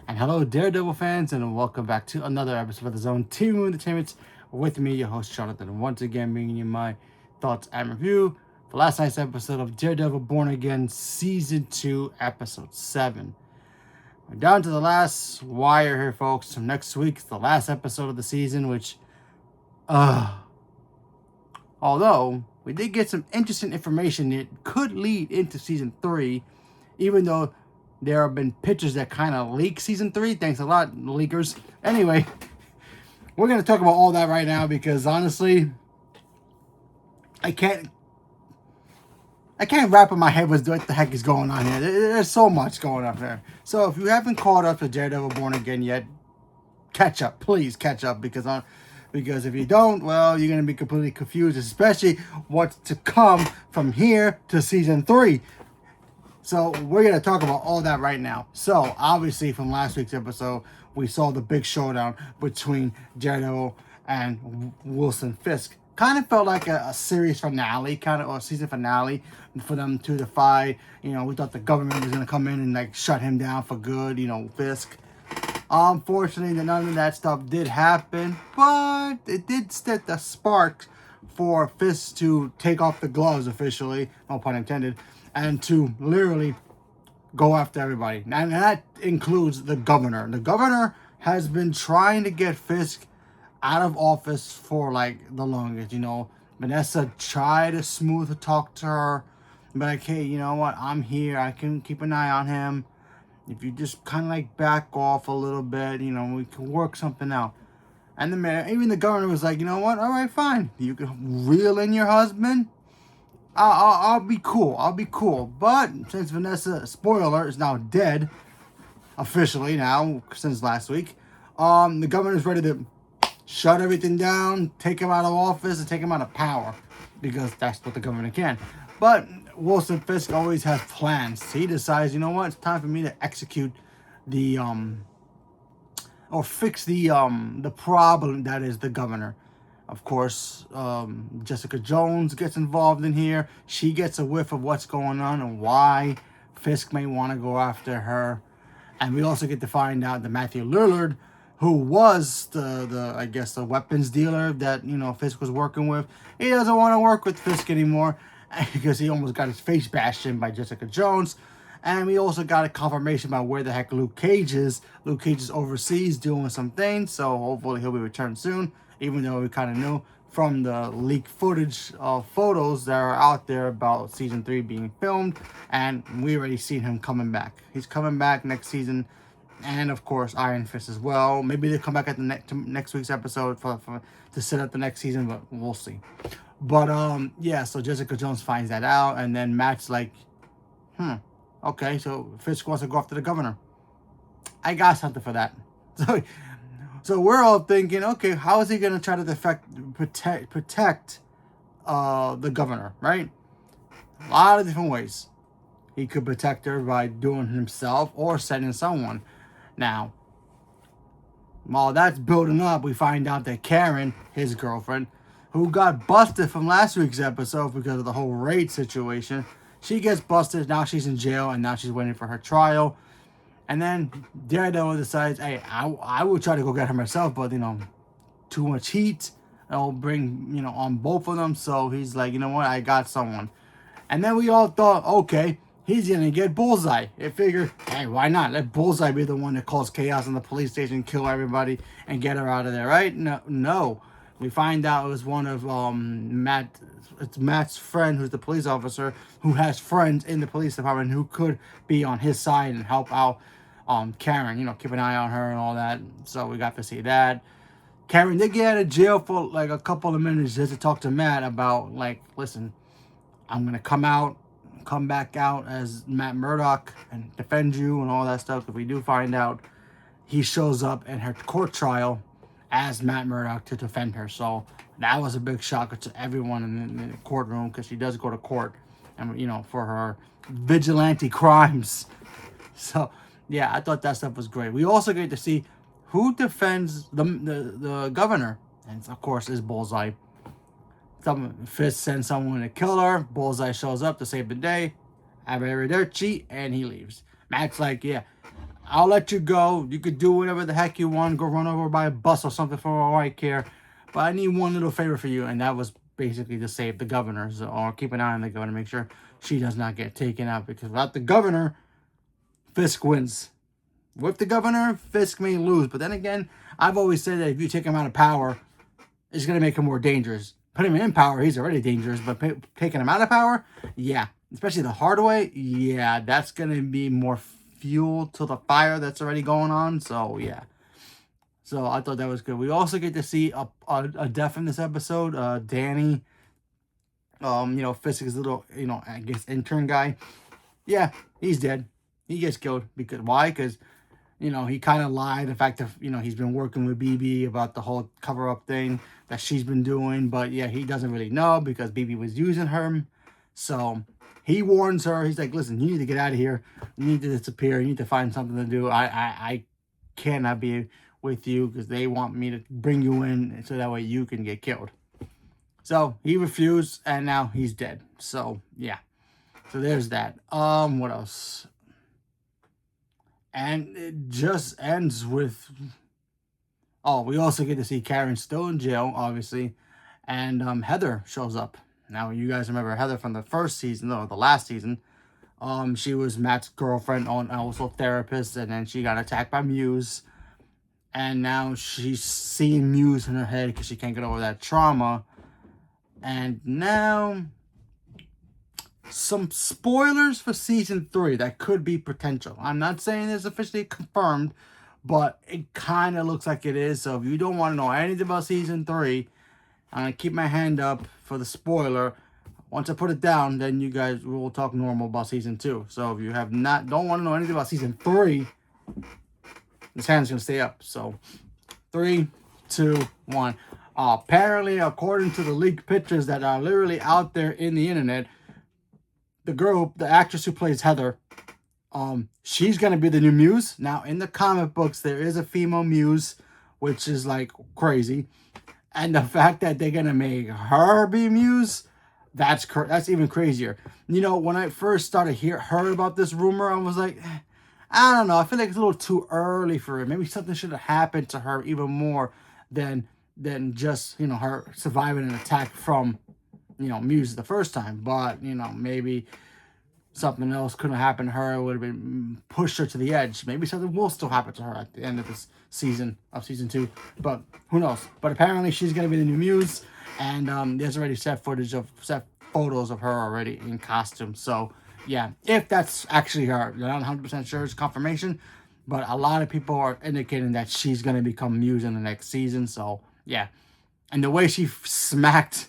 And hello, Daredevil fans, and welcome back to another episode of the Zone Team Entertainment with me, your host Jonathan. Once again, bringing you my thoughts and review for last night's episode of Daredevil Born Again, Season 2, Episode 7. We're down to the last wire here, folks. So next week's the last episode of the season, which, although we did get some interesting information that could lead into Season 3, even though there have been pictures that kind of leak Season 3. Thanks a lot, leakers. Anyway, we're going to talk about all that right now because honestly, I can't wrap in my head what the heck is going on here. There's so much going on there. So if you haven't caught up to Daredevil Born Again yet, catch up. Please catch up because if you don't, well, you're going to be completely confused, especially what's to come from here to Season 3. So we're going to talk about all that right now. So obviously from last week's episode, we saw the big showdown between Daredevil and Wilson Fisk. Kind of felt like a series finale, or a season finale for them to defy. We thought the government was going to come in and shut him down for good, Fisk. Unfortunately, none of that stuff did happen, but it did set the spark for Fisk to take off the gloves officially, no pun intended, and to literally go after everybody. And that includes the governor. The governor has been trying to get Fisk out of office for the longest. Vanessa tried to smooth talk to her, but hey, you know what? I'm here. I can keep an eye on him. If you just kind of back off a little bit, we can work something out. And even the governor was like, you know what? All right, fine. You can reel in your husband. I'll be cool. But since Vanessa, spoiler, is now dead, officially now, since last week, the governor's ready to shut everything down, take him out of office, and take him out of power. Because that's what the governor can. But Wilson Fisk always has plans. So he decides, you know what, it's time for me to execute the, or fix the problem that is the governor. Of course, Jessica Jones gets involved in here. She gets a whiff of what's going on and why Fisk may want to go after her. And we also get to find out that Matthew Lillard, who was the weapons dealer that, Fisk was working with, he doesn't want to work with Fisk anymore because he almost got his face bashed in by Jessica Jones. And we also got a confirmation about where the heck Luke Cage is. Luke Cage is overseas doing some things, so hopefully he'll be returned soon. Even though we kind of knew from the leaked footage of photos that are out there about Season 3 being filmed. And we already seen him coming back. He's coming back next season. And, of course, Iron Fist as well. Maybe they'll come back at the next week's episode to set up the next season, but we'll see. But, yeah, so Jessica Jones finds that out. And then Matt's like, okay, so Fisk wants to go after the governor. I got something for that. So we're all thinking, okay, how is he going to try to protect the governor, right? A lot of different ways. He could protect her by doing it himself or sending someone. Now, while that's building up, we find out that Karen, his girlfriend, who got busted from last week's episode because of the whole raid situation, she gets busted. Now she's in jail, and now she's waiting for her trial. And then Daredevil decides, hey, I will try to go get her myself, but, too much heat. It'll bring, on both of them. So he's like, you know what, I got someone. And then we all thought, okay, he's going to get Bullseye. It figured, hey, why not? Let Bullseye be the one that caused chaos in the police station, kill everybody, and get her out of there, right? No. We find out it was one of Matt's friend, who's the police officer, who has friends in the police department who could be on his side and help out Karen, keep an eye on her and all that. So we got to see that. Karen did get out of jail for a couple of minutes just to talk to Matt about listen, I'm going to come back out as Matt Murdock and defend you and all that stuff. If we do find out he shows up in her court trial as Matt Murdock to defend her. So that was a big shocker to everyone in the courtroom because she does go to court and, for her vigilante crimes. So, yeah, I thought that stuff was great. We also get to see who defends the governor. And, of course, is Bullseye. Fisk sends someone to kill her. Bullseye shows up to save the day. Arrivederci, and he leaves. Matt's like, yeah, I'll let you go. You could do whatever the heck you want. Go run over by a bus or something for all I care. But I need one little favor for you, and that was basically to save the governor, so, or keep an eye on the governor, make sure she does not get taken out, because without the governor, Fisk wins. With the governor, Fisk may lose. But then again, I've always said that if you take him out of power, it's going to make him more dangerous. Put him in power, he's already dangerous. But taking him out of power, yeah. Especially the hard way, yeah. That's going to be more fuel to the fire that's already going on. So, yeah. So, I thought that was good. We also get to see a death in this episode. Danny, Fisk's little, I guess, intern guy. Yeah, he's dead. He gets killed. Because why? Because he kind of lied. The fact that, he's been working with BB about the whole cover-up thing that she's been doing. But, yeah, he doesn't really know because BB was using her. So, he warns her. He's like, listen, you need to get out of here. You need to disappear. You need to find something to do. I cannot be with you because they want me to bring you in so that way you can get killed. So, he refused, and now he's dead. So, yeah. So, there's that. What else? And it just ends with... Oh, we also get to see Karen still in jail, obviously. And Heather shows up. Now, you guys remember Heather from the first season, or the last season. She was Matt's girlfriend and also therapist. And then she got attacked by Muse. And now she's seeing Muse in her head because she can't get over that trauma. And now... some spoilers for season 3 that could be potential. I'm not saying it's officially confirmed, but it kind of looks like it is. So if you don't want to know anything about season 3, I'm going to keep my hand up for the spoiler. Once I put it down, then you guys will talk normal about season 2. So if you don't want to know anything about season 3, this hand's going to stay up. So 3, 2, 1. Apparently, according to the leaked pictures that are literally out there in the internet, the actress who plays Heather, she's going to be the new Muse. Now, in the comic books, there is a female Muse, which is like crazy. And the fact that they're going to make her be Muse, that's even crazier. When I first started heard about this rumor, I was like, I don't know. I feel like it's a little too early for it. Maybe something should have happened to her even more than just, her surviving an attack from, Muse the first time. But, maybe something else could have happened to her. It would have been pushed her to the edge. Maybe something will still happen to her at the end of this season 2. But who knows? But apparently she's going to be the new Muse. And there's already set photos of her already in costume. So, yeah, if that's actually her. You're not 100% sure it's confirmation. But a lot of people are indicating that she's going to become Muse in the next season. So, yeah. And the way she smacked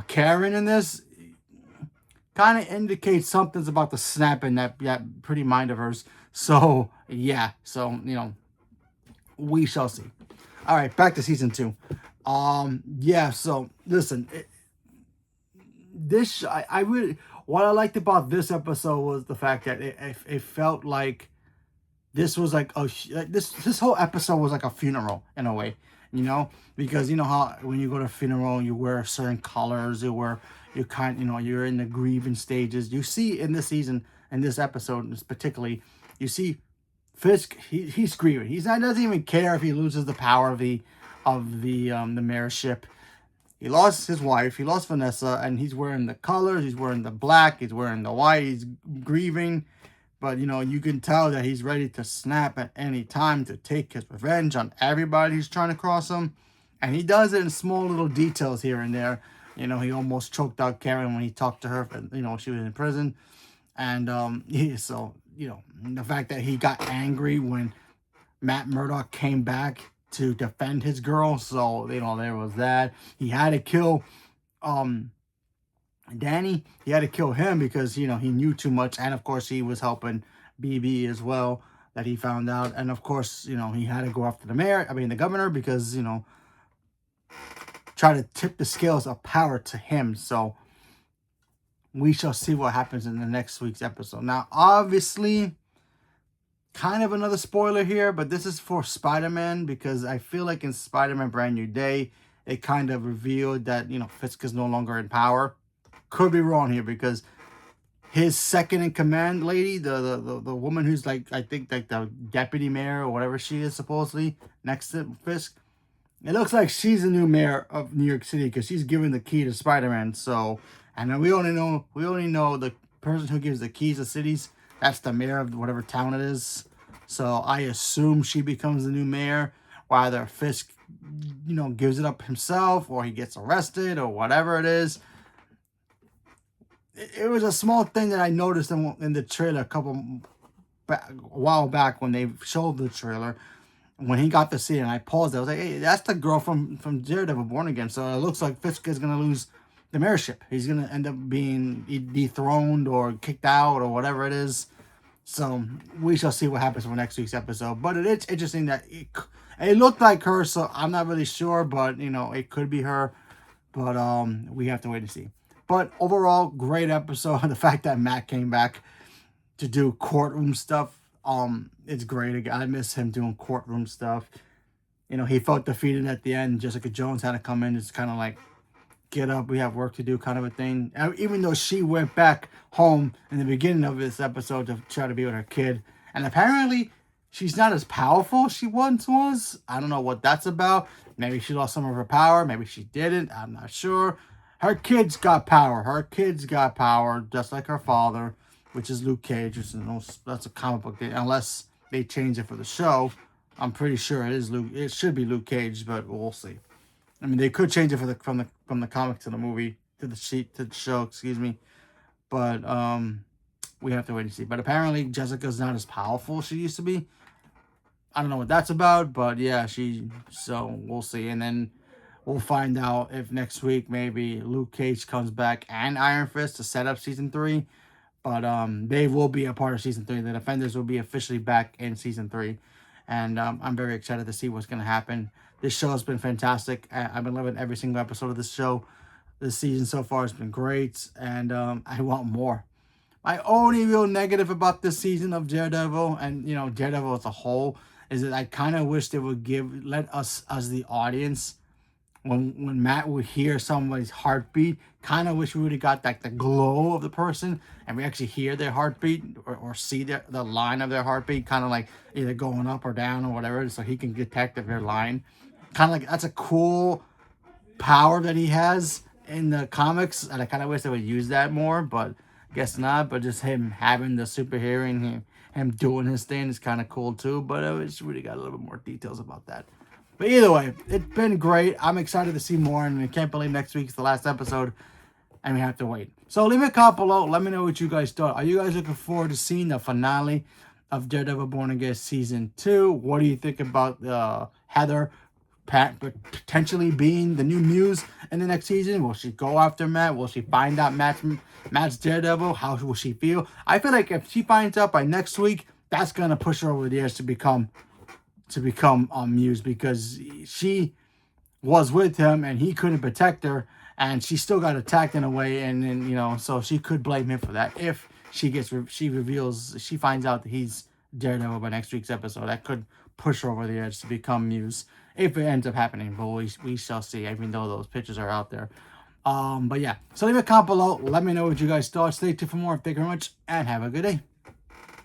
Karen in this kind of indicates something's about to snap in that pretty mind of hers. So, yeah. So, we shall see. All right, back to season 2. Yeah, so, listen. I really... What I liked about this episode was the fact that it felt like this was like... This whole episode was like a funeral, in a way. Because how when you go to a funeral, you wear certain colors, you're in the grieving stages. You see in this season, in this episode particularly, you see Fisk, he's grieving. Doesn't even care if he loses the power of the mayorship. He lost his wife, he lost Vanessa, and he's wearing the colors, he's wearing the black, he's wearing the white, he's grieving. But, you can tell that he's ready to snap at any time to take his revenge on everybody who's trying to cross him. And he does it in small little details here and there. He almost choked out Karen when he talked to her, she was in prison. And, the fact that he got angry when Matt Murdock came back to defend his girl. So, there was that. He had to kill, Danny. He had to kill him because, he knew too much. And, of course, he was helping BB as well, that he found out. And, of course, he had to go after the governor because, try to tip the scales of power to him. So, we shall see what happens in the next week's episode. Now, obviously, kind of another spoiler here, but this is for Spider-Man because I feel like in Spider-Man Brand New Day, it kind of revealed that, Fisk is no longer in power. Could be wrong here because his second in command lady, the woman who's like, I think like the deputy mayor or whatever she is supposedly next to Fisk. It looks like she's the new mayor of New York City because she's giving the key to Spider-Man. So, and then we only know the person who gives the keys to cities. That's the mayor of whatever town it is. So I assume she becomes the new mayor, whether Fisk, gives it up himself or he gets arrested or whatever it is. It was a small thing that I noticed in the trailer a while back when they showed the trailer. When he got the scene, and I paused, I was like, hey, that's the girl from Daredevil Born Again. So it looks like Fisk is going to lose the mayorship. He's going to end up being dethroned or kicked out or whatever it is. So we shall see what happens for next week's episode. But it's interesting that it looked like her, so I'm not really sure. But, it could be her. But we have to wait and see. But overall, great episode. The fact that Matt came back to do courtroom stuff. It's great. I miss him doing courtroom stuff. He felt defeated at the end. Jessica Jones had to come in. It's kind of like, get up, we have work to do kind of a thing. Even though she went back home in the beginning of this episode to try to be with her kid. And apparently, she's not as powerful as she once was. I don't know what that's about. Maybe she lost some of her power. Maybe she didn't. I'm not sure. Her kids got power. Her kids got power, just like her father, which is Luke Cage. That's a comic book thing. Unless they change it for the show, I'm pretty sure it is Luke. It should be Luke Cage, but we'll see. I mean, they could change it from the comic to the movie to the show. Excuse me, but we have to wait and see. But apparently, Jessica's not as powerful as she used to be. I don't know what that's about, but yeah, so we'll see, and then we'll find out if next week maybe Luke Cage comes back and Iron Fist to set up season 3. But they will be a part of season 3. The Defenders will be officially back in season 3. And I'm very excited to see what's going to happen. This show has been fantastic. I've been loving every single episode of this show. This season so far has been great. And I want more. My only real negative about this season of Daredevil, and Daredevil as a whole, is that I kind of wish they would let us as the audience, when Matt would hear somebody's heartbeat, kind of wish we would have got like the glow of the person and we actually hear their heartbeat or see the line of their heartbeat, kind of like either going up or down or whatever, so he can detect if they're lying. Kind of like, that's a cool power that he has in the comics, and I kind of wish they would use that more, but guess not. But just him having the super hearing, him doing his thing is kind of cool too, but I just really got a little bit more details about that. But either way, it's been great. I'm excited to see more, and I can't believe next week's the last episode, and we have to wait. So leave a comment below. Let me know what you guys thought. Are you guys looking forward to seeing the finale of Daredevil Born Again Season 2? What do you think about Heather potentially being the new Muse in the next season? Will she go after Matt? Will she find out Matt's Daredevil? How will she feel? I feel like if she finds out by next week, that's going to push her over the edge to become Muse, because she was with him and he couldn't protect her, and she still got attacked in a way, and then so she could blame him for that if she finds out that he's Daredevil by next week's episode. That could push her over the edge to become Muse if it ends up happening, but we shall see, even though those pictures are out there. But yeah, so leave a comment below. Let me know what you guys thought. Stay tuned for more. Thank you very much and have a good day.